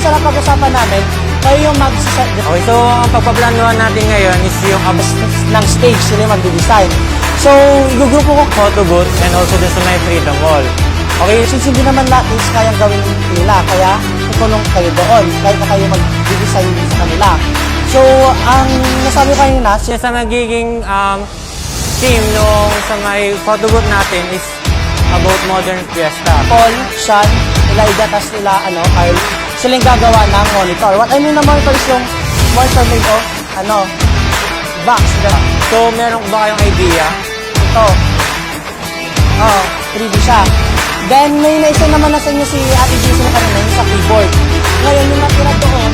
isa lang pag-usapan namin, kayo yung mag-set Okay, so ang pagpaplanuhan natin ngayon is yung ng stage, sila yung mag-design. So, igugrupo ko photo booth and also dun sa may Freedom Wall. okay, since hindi naman lahat is kayang gawin nila, kaya tutulong kayo doon, kahit na kayo mag-design sa kanila. So, ang nasabi ko kanina, Sa magiging team nung sa may photo booth natin is about modern fiesta. Paul, Sean, Elijah, tas nila, Carl, sila yung gagawa ng monitor. What I mean na monitor is yung monitor made of, box. So, meron ba kayong idea? Ito. 3D siya. Then, may naisa naman na sa inyo si Ate Jason na kanina, yung sa keyboard. Ngayon, yung natira doon,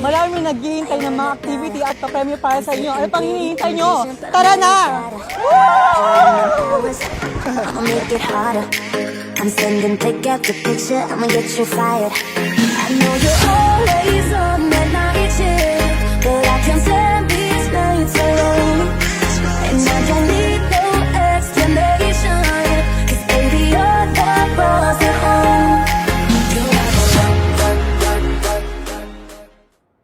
marami naghihintay ng mga activity at pa-premyo para sa inyo. Ano pang hinihintay nyo? Tara na! I'ma make it harder. I'm sending pick up the picture. I'ma get you fired. I know you're